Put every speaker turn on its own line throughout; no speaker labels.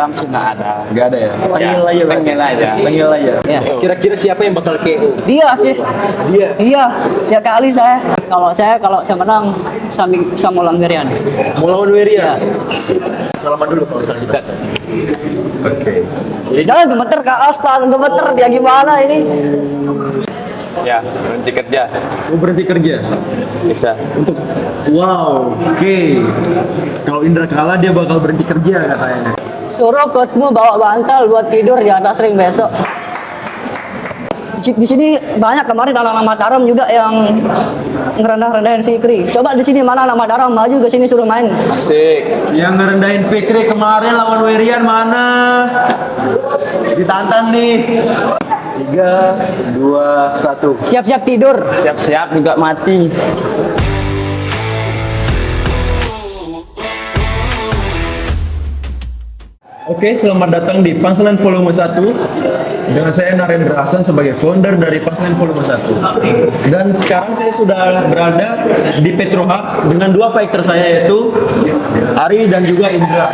dendam sih nggak ada.
Nggak ada ya? Tengil aja berarti.
Tengil aja.
Tengil aja.
Ya.
Kira-kira siapa yang bakal KO?
Dia sih.
Dia.
Iya, tiap kali saya. Kalau saya menang sama Ulang Mirian.
Mau lawan Weria?
Iya.
Salaman dulu kalau misalnya kita. Oke. Jadi
Jangan gemeter Kak Aslan, gemeter dia gimana ini?
Ya, berhenti kerja.
mau berhenti kerja
Bisa.
untuk oke. Kalau Indra kalah dia bakal berhenti kerja katanya.
Suruh coachmu bawa bantal buat tidur di atas ring besok. Di sini banyak kemarin anak-anak Mataram juga yang ngerendah-rendahin Fikri. Coba di sini mana anak Mataram maju ke sini suruh main.
Asik.
Yang ngerendahin Fikri kemarin lawan Werian mana? Ditantang nih. 3, 2, 1.
Siap-siap tidur.
Siap-siap juga mati.
Oke, selamat datang di Punchline Volume 1 dengan saya Narendra Hasan sebagai founder dari Punchline Volume 1. Dan sekarang saya sudah berada di Petrohub dengan dua fighter saya yaitu Ari dan juga Indra.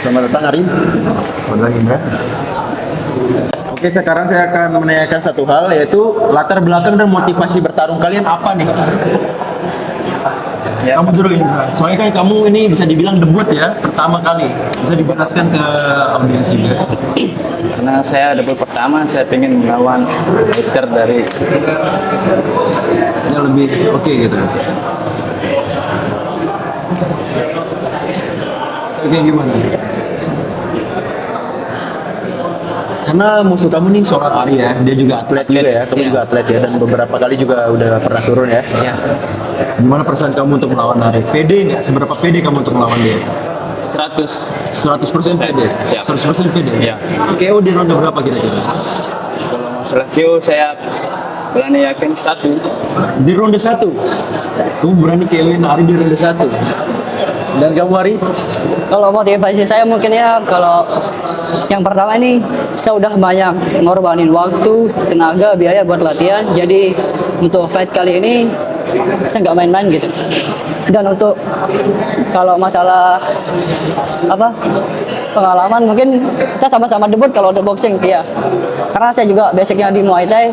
Selamat datang Ari. Selamat datang Indra. Oke, sekarang saya akan menanyakan satu hal yaitu latar belakang dan motivasi bertarung kalian apa nih?
Ya.
Kamu dulu Indra, soalnya kan kamu ini bisa dibilang debut ya, pertama kali. Bisa dijelaskan ke audiens juga.
Karena saya debut pertama, saya pengen melawan fighter dari
Ya lebih oke gitu. Oke gimana? Karena musuh kamu nih seorang Ari ya, dia juga atlet juga ya, kamu juga atlet ya, dan beberapa kali juga udah pernah turun ya.
Ya.
Gimana perasaan kamu untuk melawan Ari? Pede nggak? Seberapa pede kamu untuk melawan dia?
100.
100% pede?
Siap.
100% pede?
Iya.
KO di ronde berapa kira-kira?
Kalau masalah KO saya berani yakin 1.
Di ronde 1? Kamu berani KO-in Ari di ronde 1? Dan kamu Ari?
Kalau motivasi saya mungkin ya kalau yang pertama ini saya udah banyak ngorbanin waktu, tenaga, biaya buat latihan. Jadi untuk fight kali ini saya nggak main-main gitu. Dan untuk kalau masalah pengalaman mungkin kita sama-sama debut kalau untuk boxing ya. Karena saya juga basicnya di Muay Thai,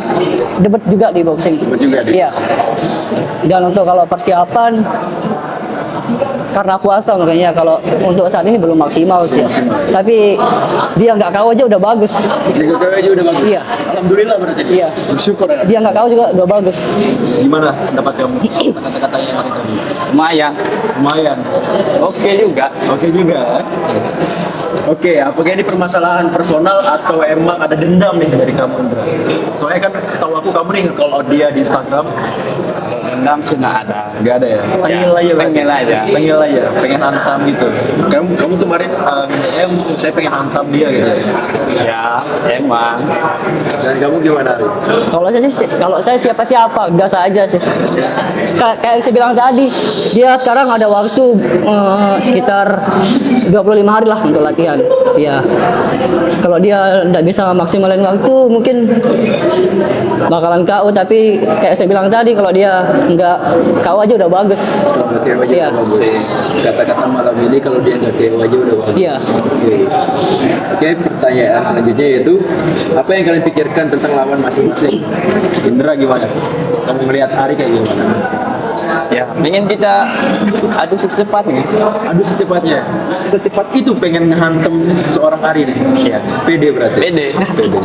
debut juga di boxing.
Debut juga di.
Iya. Dan untuk kalau persiapan karena puasa makanya kalau untuk saat ini belum maksimal sih. Tapi dia nggak KO aja udah bagus.
Jago KO aja udah bagus?
Iya.
Alhamdulillah berarti?
Iya.
Bersyukur ya?
Dia nggak KO juga udah bagus.
Gimana pendapat kamu? Kata-katanya yang Ari tadi?
Lumayan.
Lumayan.
Oke juga.
Oke juga. Oke, apakah ini permasalahan personal atau emang ada dendam nih dari kamu Indra? Soalnya kan setahu aku kamu nih nge-call out dia di Instagram.
Kalau dendam sih nggak ada.
Nggak ada ya? Tengil aja berarti?
Tengil aja.
Tengil aja, pengen hantam gitu. Kamu kemarin saya pengen hantam dia gitu ya?
Ya, emang.
Dan kamu gimana Ari?
Kalau saya siapa-siapa, gas aja sih. Kayak saya bilang tadi, dia sekarang ada waktu sekitar 25 hari lah untuk latihan. Ya, kalau dia nggak bisa maksimalin waktu, mungkin bakalan KO. Tapi kayak saya bilang tadi, kalau dia nggak KO aja udah bagus.
Kalau KO aja
Iya.
udah bagus. Kata-kata malam ini kalau dia nggak KO aja udah bagus.
Iya.
Oke, pertanyaan selanjutnya yaitu apa yang kalian pikirkan tentang lawan masing-masing? Indra gimana? Kamu melihat Ari kayak gimana?
Ya, ingin kita adu secepatnya.
Aduh secepatnya, secepat itu pengen ngehantem seorang Ari nih.
Iya.
Pede berarti.
Pede.
Pede.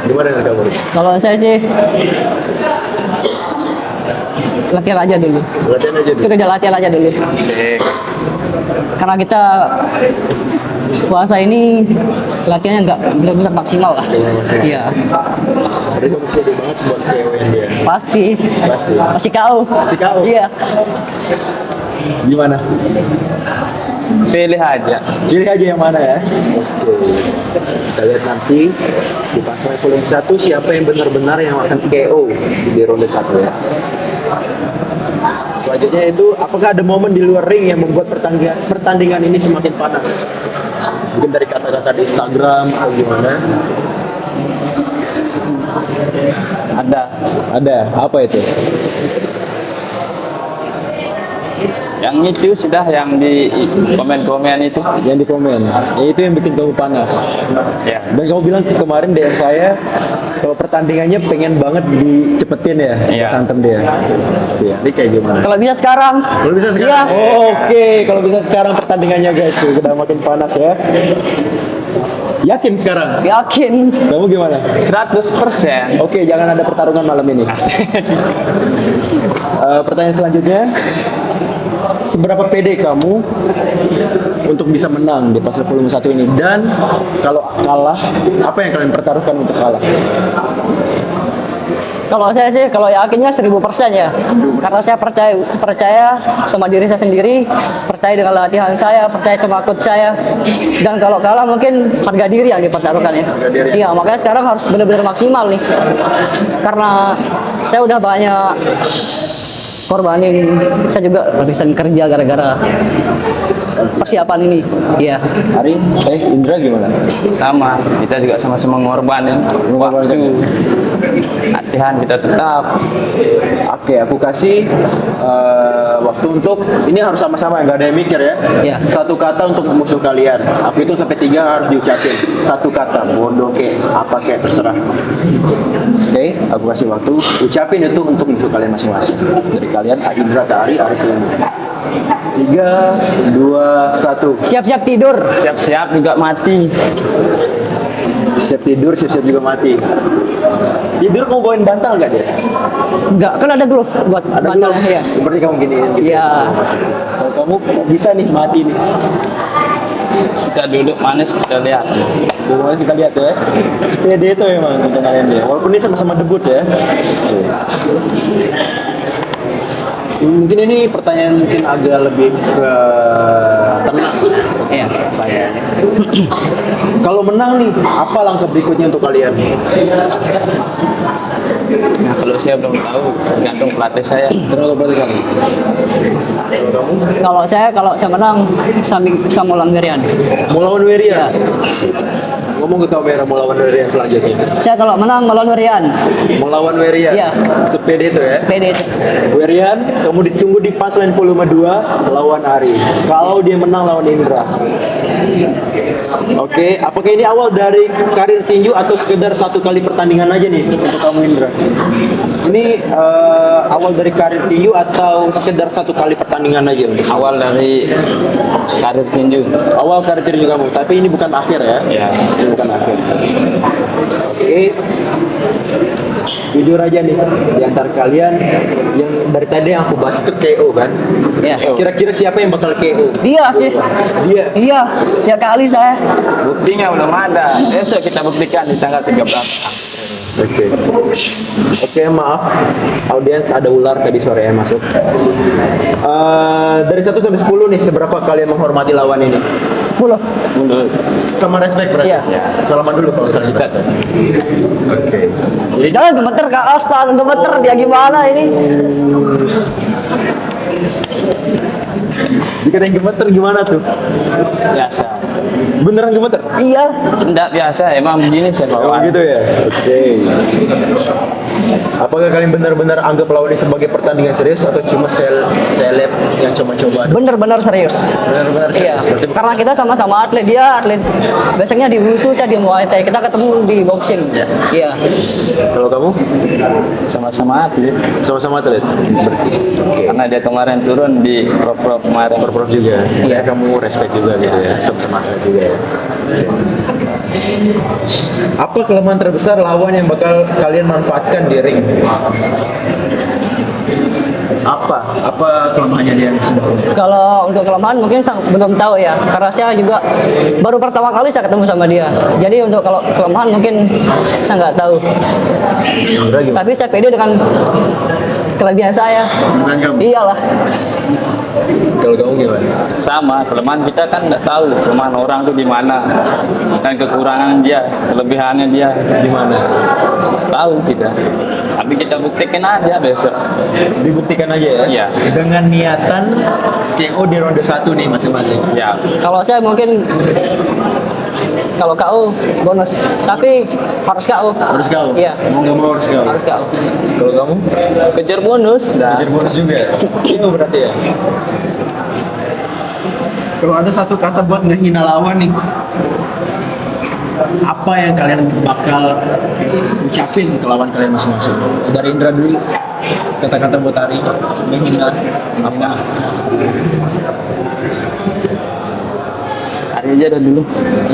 Gimana dengan kamu?
Kalau saya sih latihan aja dulu.
Latihan aja dulu.
Sudah latihan aja dulu.
Asik.
Karena kita puasa ini latihannya nggak benar-benar maksimal lah. Iya,
Jadi kamu pede banget buat KO-in dia.
pasti.
Pasti.
Masih KO.
Masih KO?
Iya.
Gimana?
Pilih aja.
Pilih aja yang mana ya. Oke. Kita lihat nanti di Punchline Volume 1 siapa yang benar-benar yang akan KO di ronde 1 ya. Selanjutnya itu apakah ada momen di luar ring yang membuat pertandingan ini semakin panas? Mungkin dari kata-kata di Instagram atau gimana?
Ada.
Ada. Apa itu?
Yang itu sudah yang di komen-komen itu.
Yang di komen. Itu yang bikin kamu panas.
Ya.
Dan kamu bilang kemarin DM saya kalau pertandingannya pengen banget dicepetin ya,
Iya.
tantem dia. Iya. Ini kayak gimana?
Kalau bisa sekarang.
Kalau bisa
Iya.
sekarang. Oke, kalau bisa sekarang pertandingannya guys, udah makin panas ya. Yakin sekarang?
Yakin.
Kamu gimana?
100%.
Oke, jangan ada pertarungan malam ini. Pertanyaan selanjutnya, seberapa pede kamu untuk bisa menang di Pasar Volume 1 ini? Dan kalau kalah, apa yang kalian pertaruhkan untuk kalah?
Kalau saya sih, kalau yakinnya 1000% ya. Karena saya percaya sama diri saya sendiri, percaya dengan latihan saya, percaya sama coach saya. Dan kalau kalah mungkin harga diri yang dipertaruhkan ya. Iya, makanya sekarang harus benar-benar maksimal nih. Karena saya udah banyak korbanin, saya juga habisan kerja gara-gara persiapan ini. Iya.
Ari, Indra gimana?
Sama, kita juga sama-sama ngorbanin waktu latihan kita tetap.
Oke, aku kasih waktu untuk ini harus sama-sama, nggak ada yang mikir ya.
Iya.
Satu kata untuk musuh kalian. Aku itu sampai 3 harus diucapin. Satu kata, bodoh kek, apa kek, terserah. Oke, aku kasih waktu. Ucapin itu untuk musuh kalian masing-masing. Dari kalian, Indra ke Ari ke Indra. 3, 2, 1.
Siap-siap tidur.
Siap-siap juga mati.
Siap tidur, siap-siap juga mati. Tidur kamu bawain bantal nggak dia?
Enggak, kan ada glove buat
Ada
bantalnya
dulu.
ya.
Seperti kamu giniin gitu.
Iya.
Kalau kamu bisa nih mati nih.
Kita duduk manis, kita lihat.
Dulu kita lihat ya. Sepede itu emang untuk kalian dia. Walaupun ini sama-sama debut ya. Oke. Mungkin ini pertanyaan mungkin agak lebih ke tenang.
Iya.
Pertanyaannya. Kalau menang nih, apa langkah berikutnya untuk kalian?
Nah, kalau saya belum tahu, tergantung pelatih saya.
Terlalu berarti kamu. Kalau kamu?
Kalau saya menang sama ulang Mirian.
Mau lawan Weria?
Iya.
Ngomong ke kamera mau lawan Weria selanjutnya.
Saya kalau menang melawan Mirian.
Mau lawan Weria?
Iya.
Sepede itu ya?
Sepede itu.
Werian, kamu ditunggu di Punchline Volume 2 lawan Ari. Kalau dia menang lawan Indra. Oke, apakah ini awal dari karir tinju atau sekedar satu kali pertandingan aja nih untuk kamu Indra? Ini awal dari karir tinju atau sekedar satu kali pertandingan aja?
Awal dari karir tinju.
Awal karir tinju kamu, tapi ini bukan akhir ya?
Ya.
Ini bukan akhir. Oke. Jujur aja nih, di antara kalian yang dari tadi yang aku bahas itu KO kan?
Iya.
Kira-kira siapa yang bakal KO?
Dia sih.
Dia.
Iya, tiap kali saya.
Buktinya belum ada. Besok kita buktikan di tanggal 13.
Oke. Oke, maaf. Audiens ada ular tadi sore yang masuk. Dari 1 sampai 10 nih, seberapa kalian menghormati lawan ini?
10.
Mundur.
Sama respect berarti?
Iya.
Salaman dulu kalau selanjutnya. Oke. Jadi
Jangan gemeter Kak Asta, gemeter dia gimana ini?
dikatain gemeter gimana tuh?
Biasa.
Beneran gemeter?
Iya.
Tidak biasa, emang begini saya
Oh
bawa.
gitu ya? Oke. Apakah kalian benar-benar anggap lawan ini sebagai pertandingan serius atau cuma seleb yang coba-coba?
Bener-bener serius.
Benar-benar
Iya.
serius. Berarti
Karena kita sama-sama atlet, dia atlet. Biasanya di wushu, saya di muay thai. Kita ketemu di boxing. Iya.
kalau kamu
Sama-sama atlet.
sama-sama atlet? Berarti. Oke.
Karena dia kemarin turun di prop kemarin.
Prof juga.
Iya.
Kamu respect juga gitu ya, sama-sama atlet juga ya. Apa kelemahan terbesar lawan yang bakal kalian manfaatkan di ring? Apa kelemahannya dia sebenarnya?
Kalau untuk kelemahan mungkin belum tahu ya, karena saya juga baru pertama kali saya ketemu sama dia. Jadi untuk kalau kelemahan mungkin saya nggak tahu.
Indra gimana?
Tapi saya pede dengan kelebihan saya.
Dengan kamu?
Iyalah.
Kalau kamu gimana?
Sama, kelemahan kita kan nggak tahu kelemahan orang tuh di mana dan kekurangan dia, kelebihannya dia
Di mana?
tahu kita. Tapi kita buktikan aja besok.
Dibuktikan aja ya.
Iya.
Dengan niatan KO di ronde 1 nih masing-masing.
Ya,
Kalau saya mungkin Kalau KO bonus. Tapi harus KO.
Harus kau.
Iya.
Mau nggak mau harus kau.
Harus KO.
Kalau kamu?
Kejar bonus. Dah.
Kejar bonus juga. Iya berarti ya. Kalau ada satu kata buat ngehina lawan nih, apa yang kalian bakal ucapin ke lawan kalian masing-masing? Dari Indra dulu, kata-kata buat Ari, menghina apa?
Hari aja dah dulu.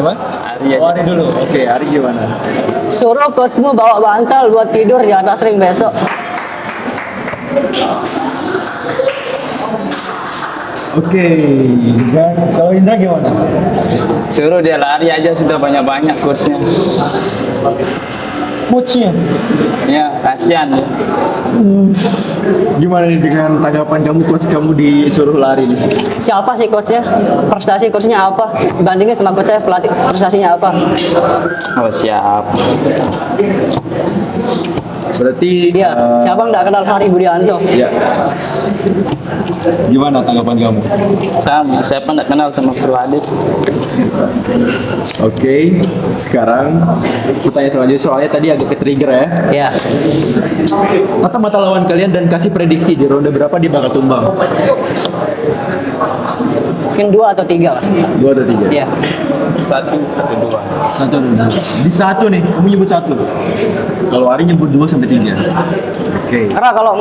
Apa?
Ari aja.
Oh, Ari dulu. Oke, Ari gimana?
Suruh coachmu bawa bantal buat tidur di atas ring besok.
Oke, dan kalau Indra gimana?
Suruh dia lari aja, sudah banyak-banyak kursnya.
Coachnya?
Ya, kasihan ya.
Gimana nih dengan tanggapan kamu coach kamu disuruh lari nih?
Siapa sih coachnya? Prestasi coachnya apa? Bandingin sama coach saya pelatih prestasinya apa?
Oh, siap.
Berarti
Iya, siapa nggak kenal Hari Budianto?
Ya. Gimana tanggapan kamu?
Sama, siapa nggak kenal sama Bro Adit?
Oke, sekarang pertanyaan selanjutnya soalnya tadi agak ke-trigger ya.
Ya,
Tatap mata lawan kalian dan kasih prediksi di ronde berapa dia bakal tumbang?
mungkin 2 atau 3 lah.
2 atau 3?
Iya.
1 atau 2.
Satu dulu. Di satu nih, kamu nyebut satu. Kalau Ari nyebut 2 sampai 3. Oke.
Karena kalau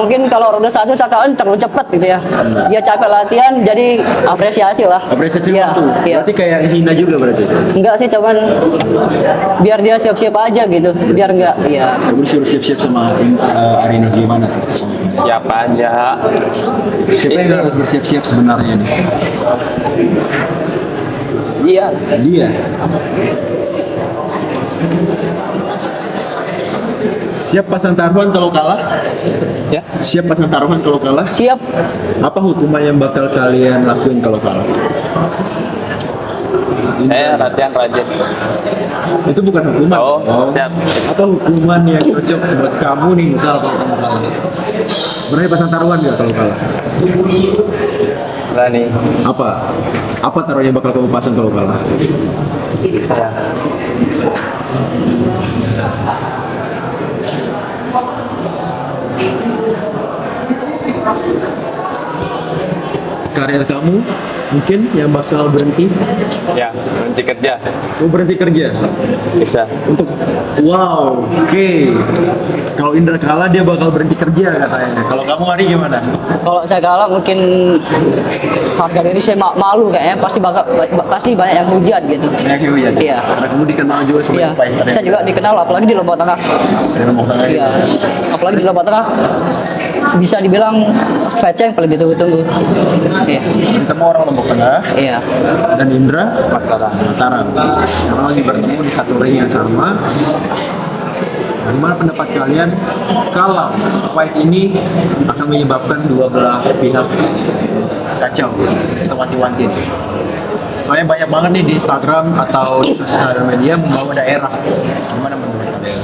ronde 1 Sakawan terlalu cepat gitu ya. Dia capek latihan, jadi apresiasi lah.
Apresiasi
Iya,
waktu.
iya.
Berarti kayak hina juga berarti.
Enggak sih, cuman biar dia siap-siap aja gitu. Biar enggak, ya.
Kamu disuruh siap-siap sama Ari nih gimana?
Siapa aja.
Siapa yang harus bersiap-siap sebenarnya nih?
Iya.
Dia. Siap pasang taruhan kalau kalah?
Ya.
Siap pasang taruhan kalau kalah?
Siap.
Apa hukuman yang bakal kalian lakuin kalau kalah?
Saya latihan rajin.
Itu bukan hukuman.
Oh, siap.
Apa hukuman yang cocok buat kamu nih misal kalau kamu kalah? Berani pasang taruhan nggak kalau kalah?
Berani.
Apa? Apa taruhan yang bakal kamu pasang kalau kalah?
Ya.
Karir kamu mungkin yang bakal berhenti?
Ya, berhenti kerja.
Kamu berhenti kerja?
Bisa.
Untuk wow, oke. Kalau Indra kalah dia bakal berhenti kerja katanya. Kalau kamu Ari gimana?
Kalau saya kalah mungkin harga diri saya malu kayaknya, pasti banyak yang hujat gitu.
Banyak yang hujat.
Iya.
Karena kamu dikenal juga
Iya.
sebagai fighter.
Saya juga dikenal apalagi di Lombok Tengah.
Dari Lombok Tengah.
Iya. Apalagi di Lombok Tengah bisa dibilang fight yang paling ditunggu-tunggu. Iya.
Kamu orang Lombok Tengah
Iya.
dan Indra
Mataram.
Mataram. Sekarang lagi bertemu di satu ring yang sama. Gimana pendapat kalian kalau fight ini akan menyebabkan dua belah pihak kacau atau wanti-wanti? Soalnya banyak banget nih di Instagram atau di sosial media membawa daerah. Gimana menurut kalian?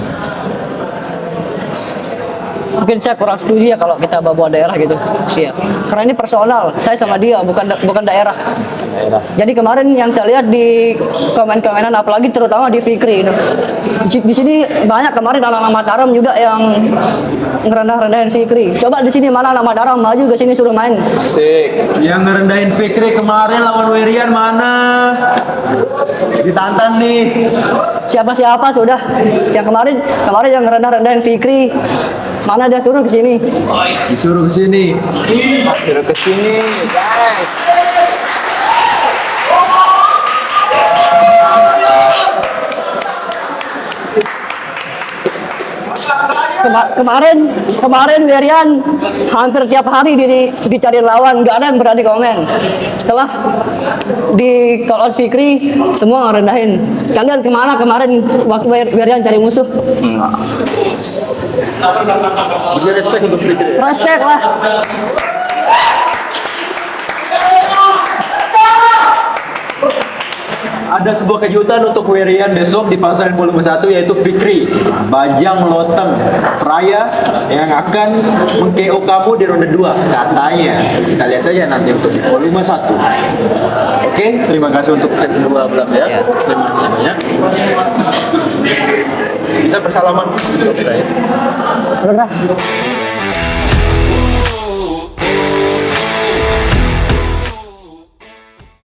Mungkin saya kurang setuju ya kalau kita bawa daerah gitu. Iya. Karena ini personal. Saya sama dia bukan daerah.
Daerah.
Jadi kemarin yang saya lihat di komen-komenan apalagi terutama di Fikri itu. Di sini banyak kemarin anak-anak Mataram juga yang ngerendah-rendahin Fikri. Coba di sini mana anak Mataram maju ke sini suruh main.
Sik.
Yang ngerendahin Fikri kemarin lawan Werian mana? Ditantang nih.
Siapa sudah. Yang kemarin yang ngerendah-rendahin Fikri mana dia suruh ke sini.
Disuruh ke sini.
Suruh ke sini, guys.
Kemarin Werian hampir tiap hari dicari lawan, nggak ada yang berani komen. Setelah di call out Fikri semua ngerendahin. Kalian kemana kemarin waktu Werian cari musuh?
Beri respect untuk Fikri.
Respect lah.
ada sebuah kejutan untuk Wirian besok di Pangsalan volume 1, yaitu Fikri Bajang Loteng Raya yang akan meng-KO kamu di ronde 2 katanya. Kita lihat saja nanti untuk di volume 1. Oke, terima kasih untuk tag 12 ya. Terima kasih banyak. Bisa bersalaman.
Udah.